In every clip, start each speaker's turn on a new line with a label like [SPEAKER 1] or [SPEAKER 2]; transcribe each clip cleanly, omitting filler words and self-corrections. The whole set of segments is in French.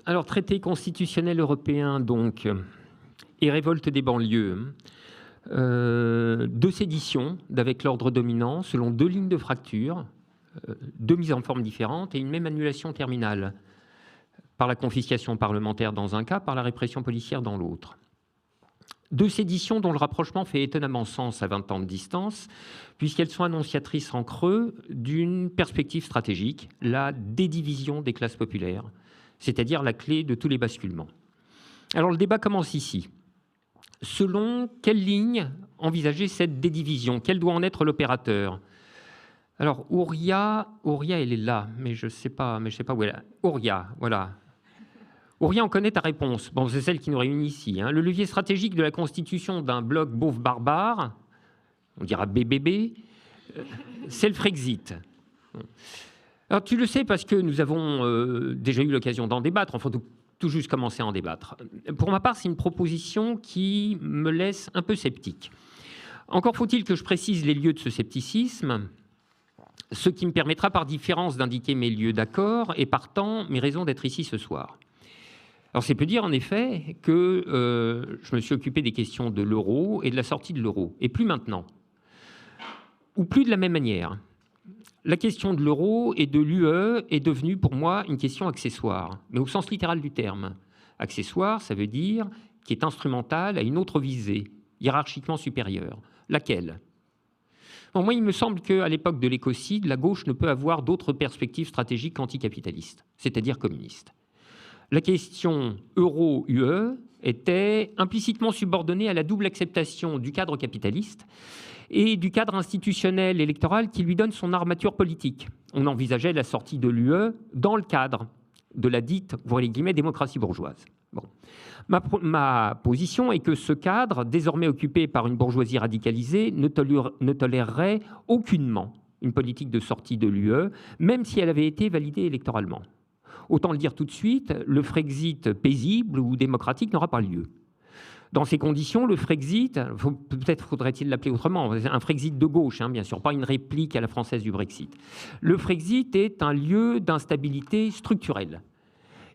[SPEAKER 1] Alors, traité constitutionnel européen, donc, et révolte des banlieues, deux séditions d'avec l'ordre dominant, selon deux lignes de fracture, deux mises en forme différentes et une même annulation terminale, par la confiscation parlementaire dans un cas, par la répression policière dans l'autre. Deux séditions dont le rapprochement fait étonnamment sens à 20 ans de distance, puisqu'elles sont annonciatrices en creux d'une perspective stratégique, la dédivision des classes populaires, c'est-à-dire la clé de tous les basculements. Alors le débat commence ici. Selon quelle ligne envisager cette dédivision? Quel doit en être l'opérateur? Alors Ouria, elle est là, mais je sais pas où elle est. Ouria, voilà. Ouria, on connaît ta réponse. Bon, c'est celle qui nous réunit ici. Le levier stratégique de la constitution d'un bloc beauf barbare, on dira BBB, c'est le Frexit. Alors tu le sais parce que nous avons déjà eu l'occasion d'en débattre, enfin tout juste commencer à en débattre. Pour ma part, c'est une proposition qui me laisse un peu sceptique. Encore faut-il que je précise les lieux de ce scepticisme, ce qui me permettra par différence d'indiquer mes lieux d'accord et partant mes raisons d'être ici ce soir. Alors c'est peu dire en effet que je me suis occupé des questions de l'euro et de la sortie de l'euro, et plus maintenant, ou plus de la même manière. La question de l'euro et de l'UE est devenue pour moi une question accessoire, mais au sens littéral du terme. Accessoire, ça veut dire qui est instrumentale à une autre visée, hiérarchiquement supérieure. Laquelle? Bon, moi, il me semble qu'à l'époque de l'écocide, la gauche ne peut avoir d'autres perspectives stratégiques qu'anticapitalistes, c'est-à-dire communistes. La question euro-UE était implicitement subordonnée à la double acceptation du cadre capitaliste et du cadre institutionnel électoral qui lui donne son armature politique. On envisageait la sortie de l'UE dans le cadre de la dite, ouvrez les guillemets, démocratie bourgeoise. Bon. Ma position est que ce cadre, désormais occupé par une bourgeoisie radicalisée, ne tolérerait aucunement une politique de sortie de l'UE, même si elle avait été validée électoralement. Autant le dire tout de suite, le Frexit paisible ou démocratique n'aura pas lieu. Dans ces conditions, le Frexit, peut-être faudrait-il l'appeler autrement, un Frexit de gauche, bien sûr, pas une réplique à la française du Brexit. Le Frexit est un lieu d'instabilité structurelle.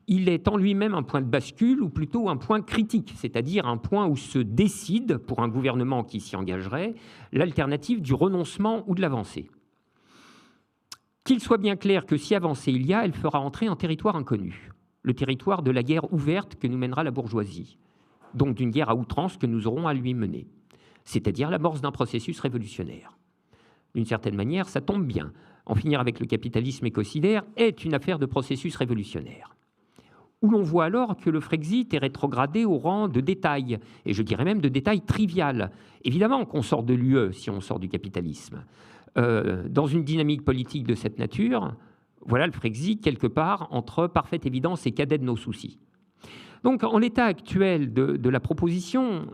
[SPEAKER 1] Il est en lui-même un point de bascule, ou plutôt un point critique, c'est-à-dire un point où se décide, pour un gouvernement qui s'y engagerait, l'alternative du renoncement ou de l'avancée. Qu'il soit bien clair que si avancée il y a, elle fera entrer un territoire inconnu, le territoire de la guerre ouverte que nous mènera la bourgeoisie, donc d'une guerre à outrance que nous aurons à lui mener, c'est-à-dire l'amorce d'un processus révolutionnaire. D'une certaine manière, ça tombe bien. En finir avec le capitalisme écocidaire est une affaire de processus révolutionnaire. Où l'on voit alors que le Frexit est rétrogradé au rang de détail, et je dirais même de détail trivial. Évidemment qu'on sort de l'UE si on sort du capitalisme. Dans une dynamique politique de cette nature, voilà le Frexit quelque part entre parfaite évidence et cadet de nos soucis. Donc, en l'état actuel de la proposition,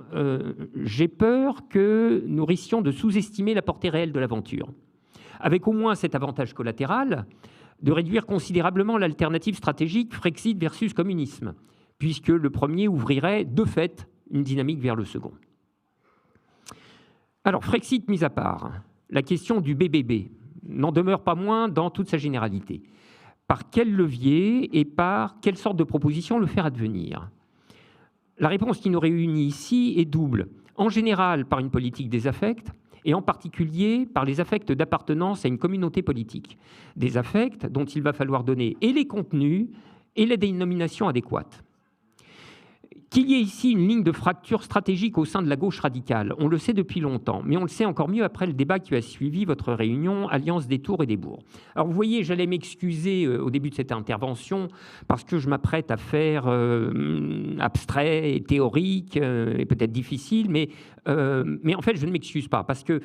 [SPEAKER 1] j'ai peur que nous risquions de sous-estimer la portée réelle de l'aventure, avec au moins cet avantage collatéral de réduire considérablement l'alternative stratégique Frexit versus communisme, puisque le premier ouvrirait de fait une dynamique vers le second. Alors, Frexit mis à part, la question du BBB n'en demeure pas moins dans toute sa généralité. Par quel levier et par quelle sorte de proposition le faire advenir? La réponse qui nous réunit ici est double. En général, par une politique des affects, et en particulier par les affects d'appartenance à une communauté politique. Des affects dont il va falloir donner et les contenus et les dénominations adéquates. Qu'il y ait ici une ligne de fracture stratégique au sein de la gauche radicale, on le sait depuis longtemps, mais on le sait encore mieux après le débat qui a suivi votre réunion Alliance des Tours et des Bourgs. Alors vous voyez, j'allais m'excuser au début de cette intervention parce que je m'apprête à faire abstrait et théorique et peut-être difficile, mais en fait je ne m'excuse pas parce que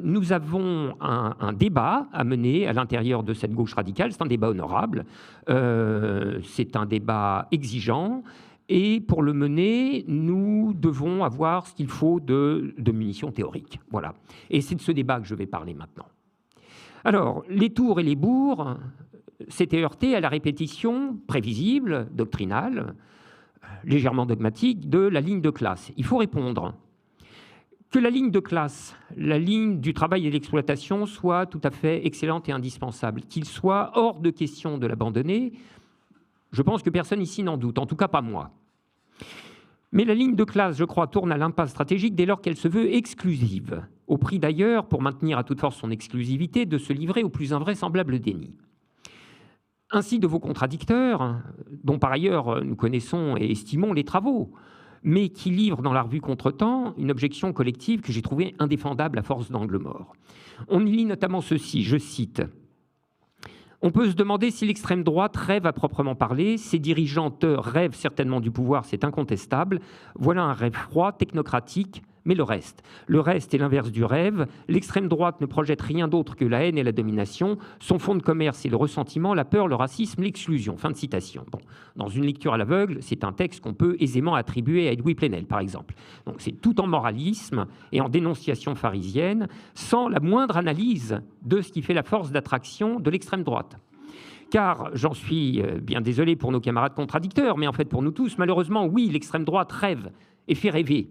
[SPEAKER 1] nous avons un débat à mener à l'intérieur de cette gauche radicale. C'est un débat honorable, c'est un débat exigeant. Et pour le mener, nous devons avoir ce qu'il faut de munitions théoriques. Voilà. Et c'est de ce débat que je vais parler maintenant. Alors, les tours et les bourgs s'étaient heurtés à la répétition prévisible, doctrinale, légèrement dogmatique, de la ligne de classe. Il faut répondre que la ligne de classe, la ligne du travail et de l'exploitation soit tout à fait excellente et indispensable, qu'il soit hors de question de l'abandonner, Je pense que personne ici n'en doute, en tout cas pas moi. Mais la ligne de classe, je crois, tourne à l'impasse stratégique dès lors qu'elle se veut exclusive, au prix d'ailleurs, pour maintenir à toute force son exclusivité, de se livrer au plus invraisemblable déni. Ainsi de vos contradicteurs, dont par ailleurs nous connaissons et estimons les travaux, mais qui livrent dans la revue Contretemps une objection collective que j'ai trouvée indéfendable à force d'angle mort. On y lit notamment ceci, je cite: « On peut se demander si l'extrême droite rêve à proprement parler. Ses dirigeantes rêvent certainement du pouvoir, c'est incontestable. Voilà un rêve froid, technocratique, mais le reste est l'inverse du rêve. L'extrême droite ne projette rien d'autre que la haine et la domination. Son fonds de commerce est le ressentiment, la peur, le racisme, l'exclusion. » Fin de citation. Bon, dans une lecture à l'aveugle, c'est un texte qu'on peut aisément attribuer à Edoui Plenel, par exemple. Donc c'est tout en moralisme et en dénonciation pharisienne, sans la moindre analyse de ce qui fait la force d'attraction de l'extrême droite. Car, j'en suis bien désolé pour nos camarades contradicteurs, mais en fait pour nous tous, malheureusement, oui, l'extrême droite rêve et fait rêver.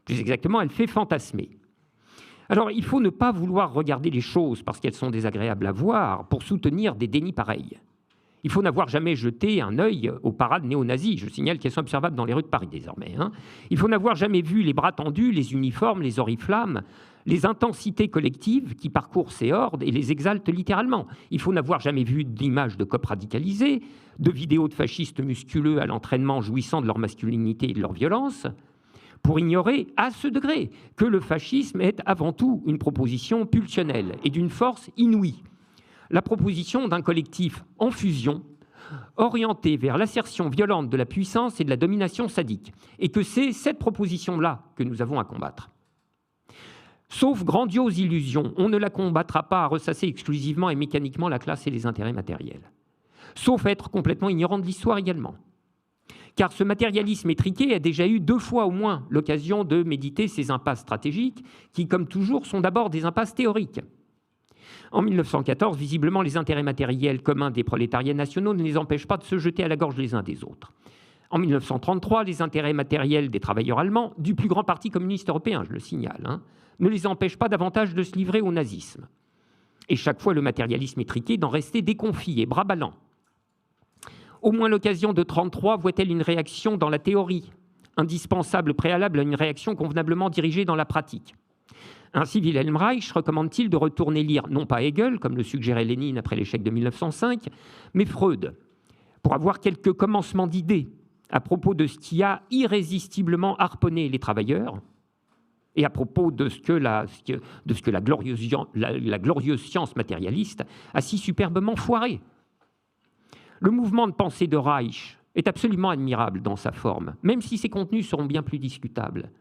[SPEAKER 1] Plus exactement, elle fait fantasmer. Alors, il faut ne pas vouloir regarder les choses parce qu'elles sont désagréables à voir pour soutenir des dénis pareils. Il faut n'avoir jamais jeté un œil aux parades néo-nazis. Je signale qu'elles sont observables dans les rues de Paris désormais. Il faut n'avoir jamais vu les bras tendus, les uniformes, les oriflammes, les intensités collectives qui parcourent ces hordes et les exaltent littéralement. Il faut n'avoir jamais vu d'images de copes radicalisées, de vidéos de fascistes musculeux à l'entraînement jouissant de leur masculinité et de leur violence, pour ignorer à ce degré que le fascisme est avant tout une proposition pulsionnelle et d'une force inouïe. La proposition d'un collectif en fusion, orienté vers l'assertion violente de la puissance et de la domination sadique, et que c'est cette proposition-là que nous avons à combattre. Sauf grandiose illusion, on ne la combattra pas à ressasser exclusivement et mécaniquement la classe et les intérêts matériels. Sauf être complètement ignorant de l'histoire également. Car ce matérialisme étriqué a déjà eu 2 fois au moins l'occasion de méditer ces impasses stratégiques, qui, comme toujours, sont d'abord des impasses théoriques. En 1914, visiblement, les intérêts matériels communs des prolétariats nationaux ne les empêchent pas de se jeter à la gorge les uns des autres. En 1933, les intérêts matériels des travailleurs allemands, du plus grand parti communiste européen, je le signale, ne les empêchent pas davantage de se livrer au nazisme. Et chaque fois, le matérialisme étriqué d'en rester déconfit et bras ballants. Au moins l'occasion de 1933 voit-elle une réaction dans la théorie, indispensable préalable à une réaction convenablement dirigée dans la pratique. Ainsi, Wilhelm Reich recommande-t-il de retourner lire, non pas Hegel, comme le suggérait Lénine après l'échec de 1905, mais Freud, pour avoir quelques commencements d'idées à propos de ce qui a irrésistiblement harponné les travailleurs et à propos de ce que la glorieuse science matérialiste a si superbement foiré. Le mouvement de pensée de Reich est absolument admirable dans sa forme, même si ses contenus seront bien plus discutables.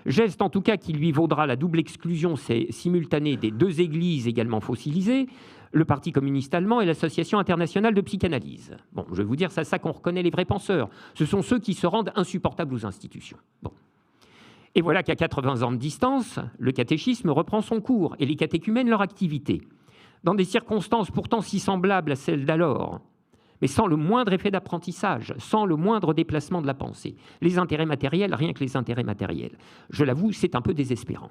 [SPEAKER 1] Geste en tout cas qui lui vaudra la double exclusion simultanée des 2 églises également fossilisées, le Parti communiste allemand et l'Association internationale de psychanalyse. Bon, je vais vous dire, c'est à ça qu'on reconnaît les vrais penseurs. Ce sont ceux qui se rendent insupportables aux institutions. Bon. Et voilà qu'à 80 ans de distance, le catéchisme reprend son cours et les catéchumènes leur activité, dans des circonstances pourtant si semblables à celles d'alors, mais sans le moindre effet d'apprentissage, sans le moindre déplacement de la pensée. Les intérêts matériels, rien que les intérêts matériels. Je l'avoue, c'est un peu désespérant.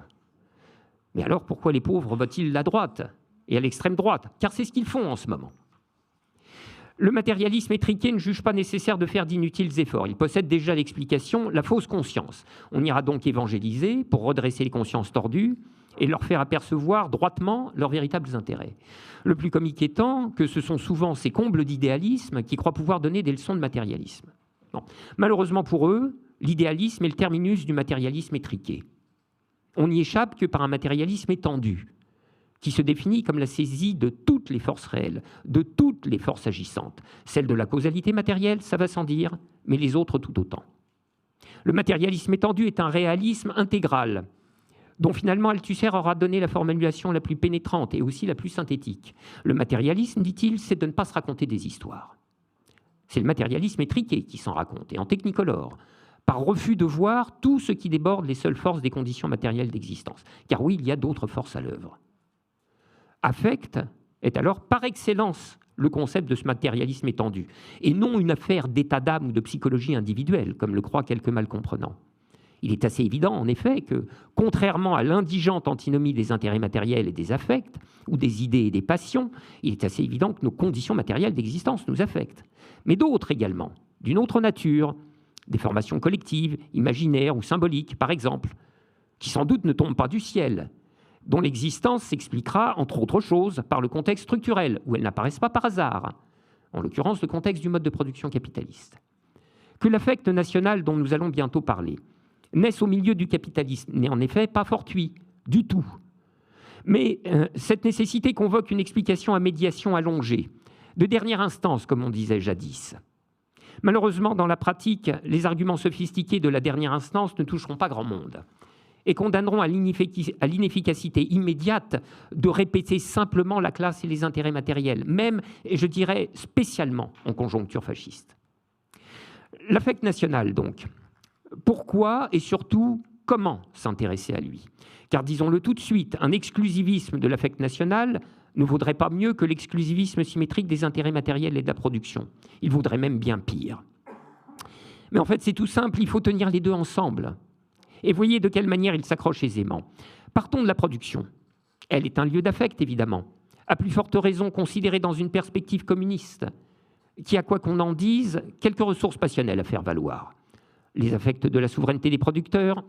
[SPEAKER 1] Mais alors, pourquoi les pauvres votent-ils la droite et à l'extrême droite? Car c'est ce qu'ils font en ce moment. Le matérialisme étriqué ne juge pas nécessaire de faire d'inutiles efforts. Il possède déjà l'explication, la fausse conscience. On ira donc évangéliser pour redresser les consciences tordues et leur faire apercevoir droitement leurs véritables intérêts. Le plus comique étant que ce sont souvent ces combles d'idéalisme qui croient pouvoir donner des leçons de matérialisme. Non. Malheureusement pour eux, l'idéalisme est le terminus du matérialisme étriqué. On n'y échappe que par un matérialisme étendu, qui se définit comme la saisie de toutes les forces réelles, de toutes les forces agissantes. Celle de la causalité matérielle, ça va sans dire, mais les autres tout autant. Le matérialisme étendu est un réalisme intégral, dont finalement Althusser aura donné la formulation la plus pénétrante et aussi la plus synthétique. Le matérialisme, dit-il, c'est de ne pas se raconter des histoires. C'est le matérialisme étriqué qui s'en raconte, et en technicolore, par refus de voir tout ce qui déborde les seules forces des conditions matérielles d'existence. Car oui, il y a d'autres forces à l'œuvre. Affect est alors par excellence le concept de ce matérialisme étendu, et non une affaire d'état d'âme ou de psychologie individuelle, comme le croient quelques mal comprenants. Il est assez évident, en effet, que, contrairement à l'indigente antinomie des intérêts matériels et des affects, ou des idées et des passions, il est assez évident que nos conditions matérielles d'existence nous affectent. Mais d'autres également, d'une autre nature, des formations collectives, imaginaires ou symboliques, par exemple, qui sans doute ne tombent pas du ciel, dont l'existence s'expliquera, entre autres choses, par le contexte structurel, où elles n'apparaissent pas par hasard, en l'occurrence le contexte du mode de production capitaliste. Que l'affect national dont nous allons bientôt parler naisse au milieu du capitalisme n'est en effet pas fortuit, du tout. Mais cette nécessité convoque une explication à médiation allongée, de dernière instance, comme on disait jadis. Malheureusement, dans la pratique, les arguments sophistiqués de la dernière instance ne toucheront pas grand monde et condamneront à l'inefficacité immédiate de répéter simplement la classe et les intérêts matériels, même, et je dirais spécialement, en conjoncture fasciste. L'affect national, donc. Pourquoi et surtout comment s'intéresser à lui? Car disons-le tout de suite, un exclusivisme de l'affect national ne vaudrait pas mieux que l'exclusivisme symétrique des intérêts matériels et de la production. Il vaudrait même bien pire. Mais en fait, c'est tout simple, il faut tenir les deux ensemble. Et voyez de quelle manière ils s'accrochent aisément. Partons de la production. Elle est un lieu d'affect, évidemment. À plus forte raison considérée dans une perspective communiste, qui a, quoi qu'on en dise, quelques ressources passionnelles à faire valoir. Les affects de la souveraineté des producteurs,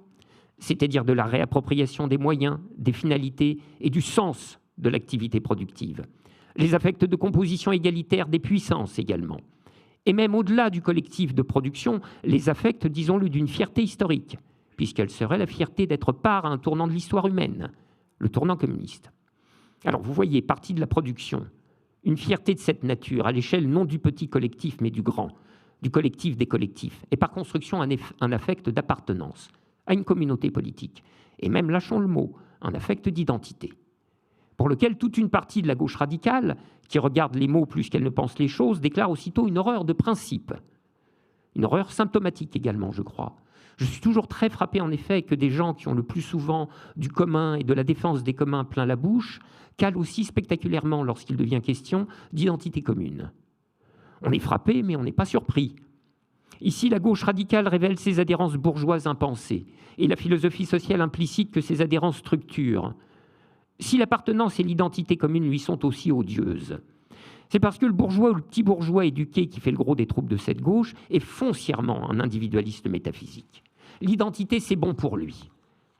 [SPEAKER 1] c'est-à-dire de la réappropriation des moyens, des finalités et du sens de l'activité productive. Les affects de composition égalitaire des puissances également. Et même au-delà du collectif de production, les affects, disons-le, d'une fierté historique, puisqu'elle serait la fierté d'être part à un tournant de l'histoire humaine, le tournant communiste. Alors vous voyez, partie de la production, une fierté de cette nature, à l'échelle non du petit collectif, mais du grand, du collectif des collectifs, et par construction un affect d'appartenance à une communauté politique, et même, lâchons le mot, un affect d'identité, pour lequel toute une partie de la gauche radicale, qui regarde les mots plus qu'elle ne pense les choses, déclare aussitôt une horreur de principe, une horreur symptomatique également, je crois. Je suis toujours très frappé, en effet, que des gens qui ont le plus souvent du commun et de la défense des communs plein la bouche calent aussi spectaculairement, lorsqu'il devient question d'identité commune. On est frappé, mais on n'est pas surpris. Ici, la gauche radicale révèle ses adhérences bourgeoises impensées et la philosophie sociale implicite que ces adhérences structurent. Si l'appartenance et l'identité commune lui sont aussi odieuses, c'est parce que le bourgeois ou le petit bourgeois éduqué qui fait le gros des troupes de cette gauche est foncièrement un individualiste métaphysique. L'identité, c'est bon pour lui,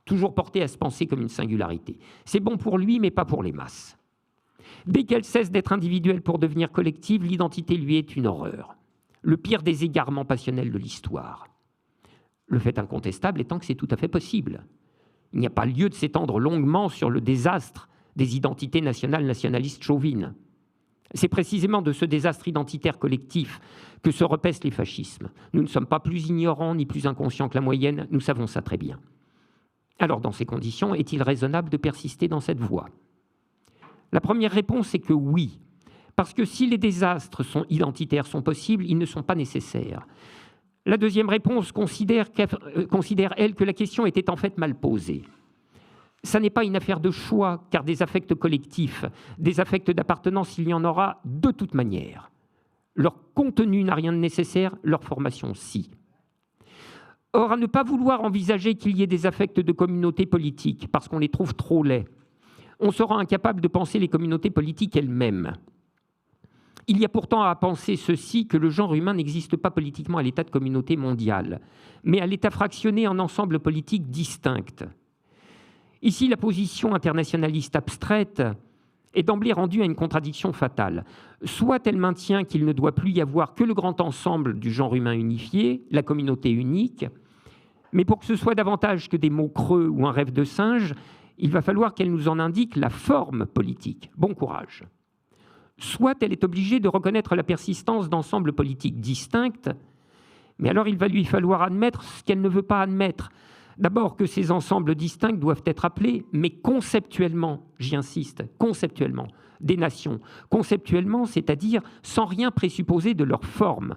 [SPEAKER 1] toujours porté à se penser comme une singularité. C'est bon pour lui, mais pas pour les masses. Dès qu'elle cesse d'être individuelle pour devenir collective, l'identité lui est une horreur. Le pire des égarements passionnels de l'histoire. Le fait incontestable étant que c'est tout à fait possible. Il n'y a pas lieu de s'étendre longuement sur le désastre des identités nationales nationalistes chauvines. C'est précisément de ce désastre identitaire collectif que se repaissent les fascismes. Nous ne sommes pas plus ignorants ni plus inconscients que la moyenne, nous savons ça très bien. Alors, dans ces conditions, est-il raisonnable de persister dans cette voie? La première réponse est que oui, parce que si les désastres identitaires sont possibles, ils ne sont pas nécessaires. La deuxième réponse considère, elle, que la question était en fait mal posée. Ça n'est pas une affaire de choix, car des affects collectifs, des affects d'appartenance, il y en aura de toute manière. Leur contenu n'a rien de nécessaire, leur formation si. Or, à ne pas vouloir envisager qu'il y ait des affects de communautés politiques, parce qu'on les trouve trop laids, on sera incapable de penser les communautés politiques elles-mêmes. Il y a pourtant à penser ceci, que le genre humain n'existe pas politiquement à l'état de communauté mondiale, mais à l'état fractionné en ensembles politiques distincts. Ici, la position internationaliste abstraite est d'emblée rendue à une contradiction fatale. Soit elle maintient qu'il ne doit plus y avoir que le grand ensemble du genre humain unifié, la communauté unique, mais pour que ce soit davantage que des mots creux ou un rêve de singe, il va falloir qu'elle nous en indique la forme politique. Bon courage. Soit elle est obligée de reconnaître la persistance d'ensembles politiques distincts, mais alors il va lui falloir admettre ce qu'elle ne veut pas admettre. D'abord que ces ensembles distincts doivent être appelés, mais conceptuellement, j'y insiste, conceptuellement, des nations. Conceptuellement, c'est-à-dire sans rien présupposer de leur forme,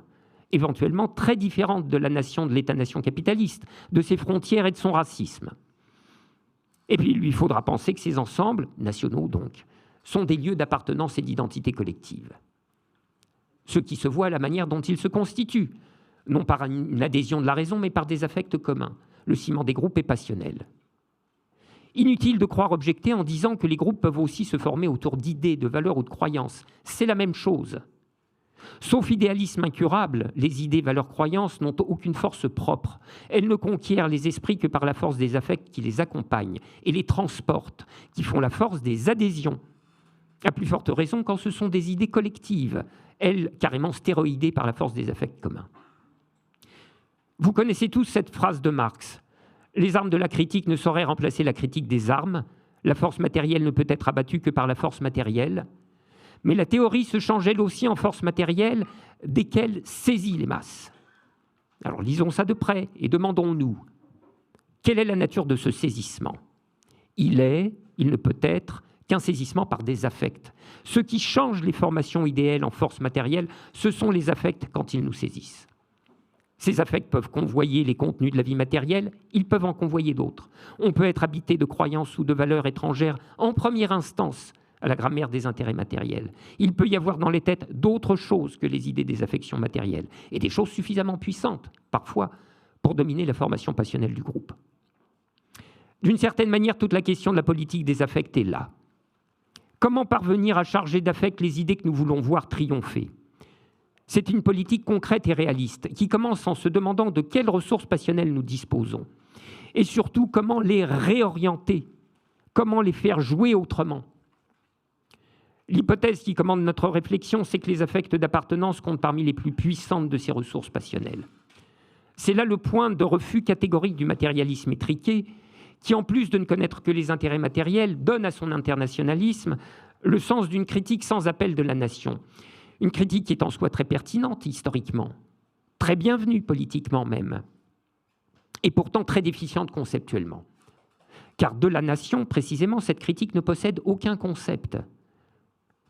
[SPEAKER 1] éventuellement très différente de la nation, de l'État-nation capitaliste, de ses frontières et de son racisme. Et puis il lui faudra penser que ces ensembles, nationaux donc, sont des lieux d'appartenance et d'identité collective. Ce qui se voit à la manière dont ils se constituent, non par une adhésion de la raison, mais par des affects communs. le ciment des groupes est passionnel. Inutile de croire objecter en disant que les groupes peuvent aussi se former autour d'idées, de valeurs ou de croyances. C'est la même chose. Sauf idéalisme incurable, les idées, valeurs, croyances n'ont aucune force propre. Elles ne conquièrent les esprits que par la force des affects qui les accompagnent et les transportent, qui font la force des adhésions. À plus forte raison quand ce sont des idées collectives, elles carrément stéroïdées par la force des affects communs. Vous connaissez tous cette phrase de Marx. Les armes de la critique ne sauraient remplacer la critique des armes. La force matérielle ne peut être abattue que par la force matérielle. Mais la théorie se change elle aussi en force matérielle dès qu'elle saisit les masses. Alors lisons ça de près et demandons-nous, quelle est la nature de ce saisissement ? Il ne peut être qu'un saisissement par des affects. Ce qui change les formations idéales en force matérielle, ce sont les affects quand ils nous saisissent. Ces affects peuvent convoyer les contenus de la vie matérielle, ils peuvent en convoyer d'autres. On peut être habité de croyances ou de valeurs étrangères en première instance à la grammaire des intérêts matériels. Il peut y avoir dans les têtes d'autres choses que les idées des affections matérielles, et des choses suffisamment puissantes, parfois, pour dominer la formation passionnelle du groupe. D'une certaine manière, toute la question de la politique des affects est là. Comment parvenir à charger d'affects les idées que nous voulons voir triompher ? C'est une politique concrète et réaliste qui commence en se demandant de quelles ressources passionnelles nous disposons et surtout comment les réorienter, comment les faire jouer autrement. L'hypothèse qui commande notre réflexion, c'est que les affects d'appartenance comptent parmi les plus puissantes de ces ressources passionnelles. C'est là le point de refus catégorique du matérialisme étriqué qui, en plus de ne connaître que les intérêts matériels, donne à son internationalisme le sens d'une critique sans appel de la nation. Une critique qui est en soi très pertinente historiquement, très bienvenue politiquement même, et pourtant très déficiente conceptuellement. Car de la nation, précisément, cette critique ne possède aucun concept.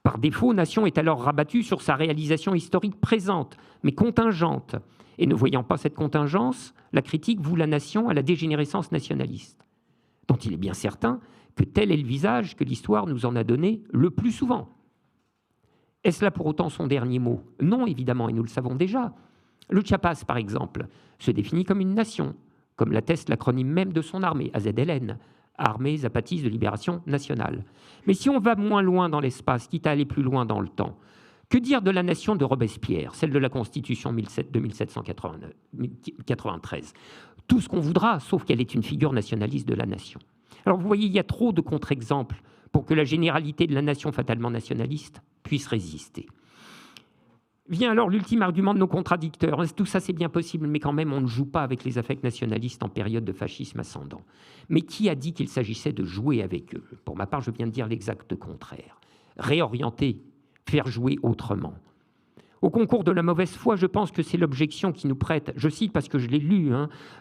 [SPEAKER 1] Par défaut, nation est alors rabattue sur sa réalisation historique présente, mais contingente. Et ne voyant pas cette contingence, la critique voue la nation à la dégénérescence nationaliste, dont il est bien certain que tel est le visage que l'histoire nous en a donné le plus souvent. Est-ce là pour autant son dernier mot ? Non, évidemment, et nous le savons déjà. Le Chiapas, par exemple, se définit comme une nation, comme l'atteste l'acronyme même de son armée, AZLN, Armée Zapatiste de Libération Nationale. Mais si on va moins loin dans l'espace, quitte à aller plus loin dans le temps, que dire de la nation de Robespierre, celle de la Constitution de 1793 ? Tout ce qu'on voudra, sauf qu'elle est une figure nationaliste de la nation. Alors vous voyez, il y a trop de contre-exemples pour que la généralité de la nation fatalement nationaliste puisse résister. Vient alors l'ultime argument de nos contradicteurs. Tout ça, c'est bien possible, mais quand même, on ne joue pas avec les affects nationalistes en période de fascisme ascendant. Mais qui a dit qu'il s'agissait de jouer avec eux ? Pour ma part, je viens de dire l'exact contraire. Réorienter, faire jouer autrement. Au concours de la mauvaise foi, je pense que c'est l'objection qui nous prête, je cite parce que je l'ai lu,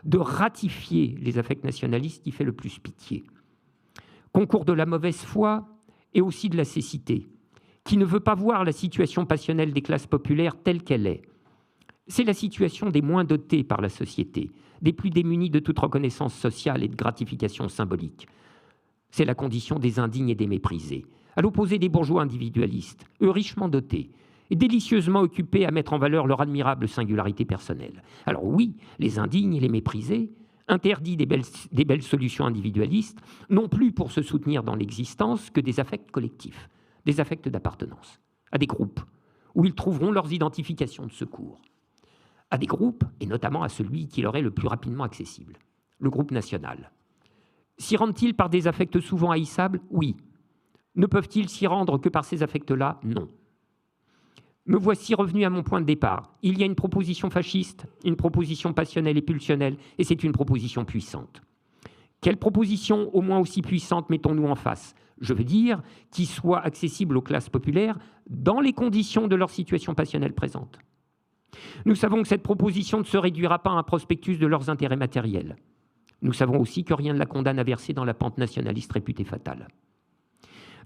[SPEAKER 1] de ratifier les affects nationalistes qui fait le plus pitié. Concours de la mauvaise foi et aussi de la cécité, qui ne veut pas voir la situation passionnelle des classes populaires telle qu'elle est. C'est la situation des moins dotés par la société, des plus démunis de toute reconnaissance sociale et de gratification symbolique. C'est la condition des indignes et des méprisés, à l'opposé des bourgeois individualistes, eux richement dotés, et délicieusement occupés à mettre en valeur leur admirable singularité personnelle. Alors oui, les indignes et les méprisés, interdits des belles solutions individualistes, non plus pour se soutenir dans l'existence que des affects collectifs, des affects d'appartenance, à des groupes, où ils trouveront leurs identifications de secours. À des groupes, et notamment à celui qui leur est le plus rapidement accessible, le groupe national. S'y rendent-ils par des affects souvent haïssables ? Oui. Ne peuvent-ils s'y rendre que par ces affects-là ? Non. Me voici revenu à mon point de départ. Il y a une proposition fasciste, une proposition passionnelle et pulsionnelle, et c'est une proposition puissante. Quelle proposition au moins aussi puissante mettons-nous en face ? Je veux dire, qui soit accessible aux classes populaires dans les conditions de leur situation passionnelle présente. Nous savons que cette proposition ne se réduira pas à un prospectus de leurs intérêts matériels. Nous savons aussi que rien ne la condamne à verser dans la pente nationaliste réputée fatale.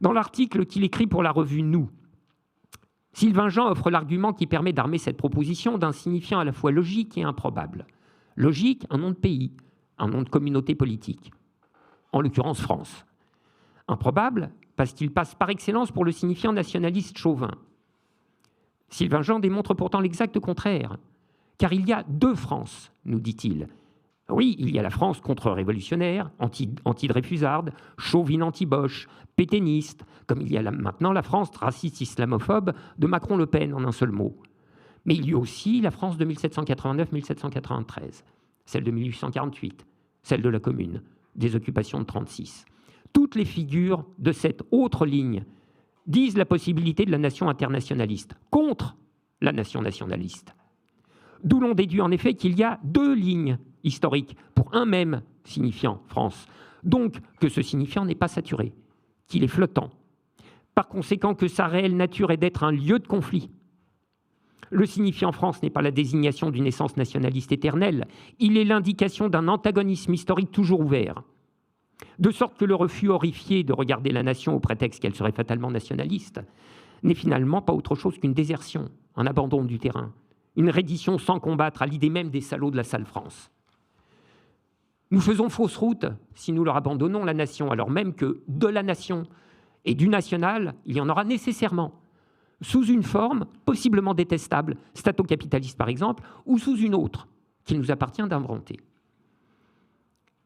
[SPEAKER 1] Dans l'article qu'il écrit pour la revue Nous, Sylvain Jean offre l'argument qui permet d'armer cette proposition d'un signifiant à la fois logique et improbable. Logique, un nom de pays, un nom de communauté politique, en l'occurrence France. Improbable, parce qu'il passe par excellence pour le signifiant nationaliste chauvin. Sylvain Jean démontre pourtant l'exact contraire, car il y a deux France, nous dit-il. Oui, il y a la France contre-révolutionnaire, anti-Dreyfusarde, chauvine anti-Bosch, pétainiste, comme il y a maintenant la France raciste islamophobe de Macron-Le Pen en un seul mot. Mais il y a aussi la France de 1789-1793, celle de 1848, celle de la Commune, des occupations de 1936. Toutes les figures de cette autre ligne disent la possibilité de la nation internationaliste contre la nation nationaliste. D'où l'on déduit en effet qu'il y a deux lignes historiques pour un même signifiant France. Donc que ce signifiant n'est pas saturé, qu'il est flottant. Par conséquent que sa réelle nature est d'être un lieu de conflit. Le signifiant France n'est pas la désignation d'une essence nationaliste éternelle, il est l'indication d'un antagonisme historique toujours ouvert. De sorte que le refus horrifié de regarder la nation au prétexte qu'elle serait fatalement nationaliste n'est finalement pas autre chose qu'une désertion, un abandon du terrain, une reddition sans combattre à l'idée même des salauds de la sale France. Nous faisons fausse route si nous leur abandonnons la nation, alors même que de la nation et du national, il y en aura nécessairement, sous une forme possiblement détestable, stato-capitaliste par exemple, ou sous une autre qu'il nous appartient d'inventer.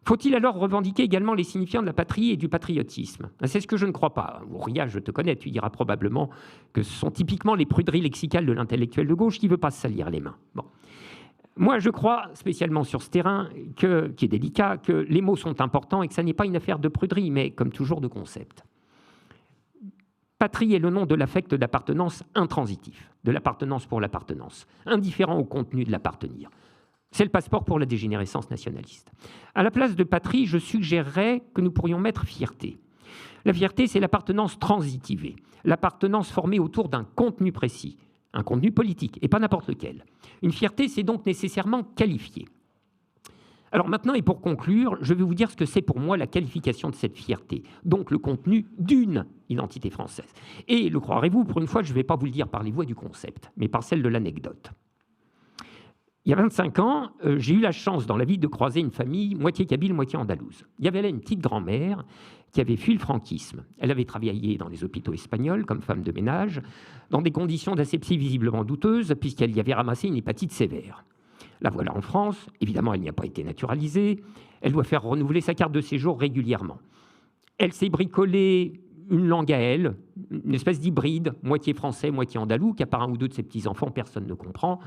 [SPEAKER 1] Faut-il alors revendiquer également les signifiants de la patrie et du patriotisme? C'est ce que je ne crois pas. Ouria, je te connais, tu diras probablement que ce sont typiquement les pruderies lexicales de l'intellectuel de gauche qui ne veut pas se salir les mains. Bon. Moi, je crois, spécialement sur ce terrain, qui est délicat, que les mots sont importants et que ça n'est pas une affaire de pruderie, mais comme toujours de concept. Patrie est le nom de l'affect d'appartenance intransitif, de l'appartenance pour l'appartenance, indifférent au contenu de l'appartenir. C'est le passeport pour la dégénérescence nationaliste. À la place de patrie, je suggérerais que nous pourrions mettre fierté. La fierté, c'est l'appartenance transitivée, l'appartenance formée autour d'un contenu précis, un contenu politique, et pas n'importe lequel. Une fierté, c'est donc nécessairement qualifiée. Alors maintenant, et pour conclure, je vais vous dire ce que c'est pour moi la qualification de cette fierté, donc le contenu d'une identité française. Et le croirez-vous, pour une fois, je ne vais pas vous le dire par les voies du concept, mais par celle de l'anecdote. Il y a 25 ans, j'ai eu la chance dans la vie de croiser une famille moitié kabyle, moitié andalouse. Il y avait là une petite grand-mère qui avait fui le franquisme. Elle avait travaillé dans les hôpitaux espagnols comme femme de ménage, dans des conditions d'asepsie visiblement douteuses, puisqu'elle y avait ramassé une hépatite sévère. La voilà en France, évidemment elle n'y a pas été naturalisée, elle doit faire renouveler sa carte de séjour régulièrement. Elle s'est bricolée une langue à elle, une espèce d'hybride, moitié français, moitié andalou, qu'à part un ou deux de ses petits-enfants, personne ne comprend.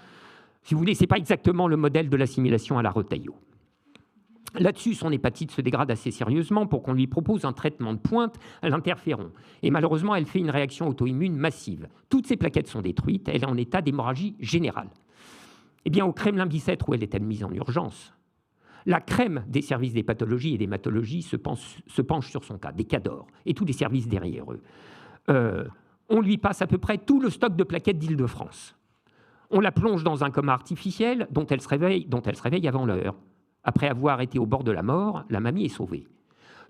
[SPEAKER 1] Si vous voulez, ce n'est pas exactement le modèle de l'assimilation à la Retailleau. Là-dessus, son hépatite se dégrade assez sérieusement pour qu'on lui propose un traitement de pointe à l'interféron. Et malheureusement, elle fait une réaction auto-immune massive. Toutes ses plaquettes sont détruites, elle est en état d'hémorragie générale. Eh bien, au Kremlin-Bicêtre, où elle est admise en urgence, la crème des services des pathologies et d'hématologie se penche sur son cas, des cadors, et tous les services derrière eux. On lui passe à peu près tout le stock de plaquettes d'Île-de-France. On la plonge dans un coma artificiel dont elle se réveille avant l'heure. Après avoir été au bord de la mort, la mamie est sauvée.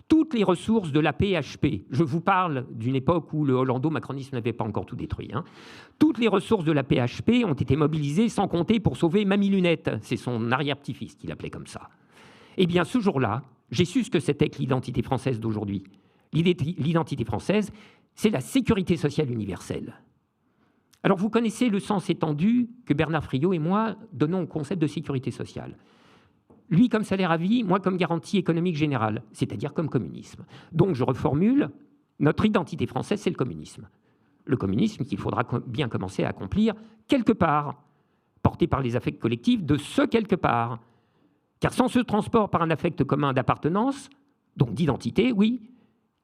[SPEAKER 1] Toutes les ressources de la PHP, je vous parle d'une époque où le hollando-macronisme n'avait pas encore tout détruit, toutes les ressources de la PHP ont été mobilisées sans compter pour sauver Mamie Lunette, c'est son arrière-petit-fils qu'il appelait comme ça. Eh bien, ce jour-là, j'ai su ce que c'était que l'identité française d'aujourd'hui. L'identité française, c'est la sécurité sociale universelle. Alors, vous connaissez le sens étendu que Bernard Friot et moi donnons au concept de sécurité sociale. Lui comme salaire à vie, moi comme garantie économique générale, c'est-à-dire comme communisme. Donc, je reformule, notre identité française, c'est le communisme. Le communisme qu'il faudra bien commencer à accomplir quelque part, porté par les affects collectifs de ce quelque part. Car sans ce transport par un affect commun d'appartenance, donc d'identité, oui,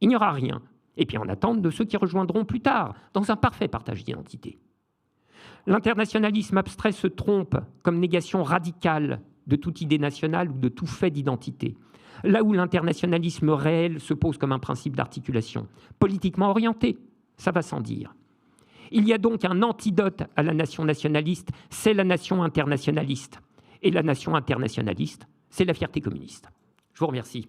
[SPEAKER 1] il n'y aura rien. Et puis en attente de ceux qui rejoindront plus tard, dans un parfait partage d'identité. L'internationalisme abstrait se trompe comme négation radicale de toute idée nationale ou de tout fait d'identité. Là où l'internationalisme réel se pose comme un principe d'articulation, politiquement orienté, ça va sans dire. Il y a donc un antidote à la nation nationaliste, c'est la nation internationaliste. Et la nation internationaliste, c'est la fierté communiste. Je vous remercie.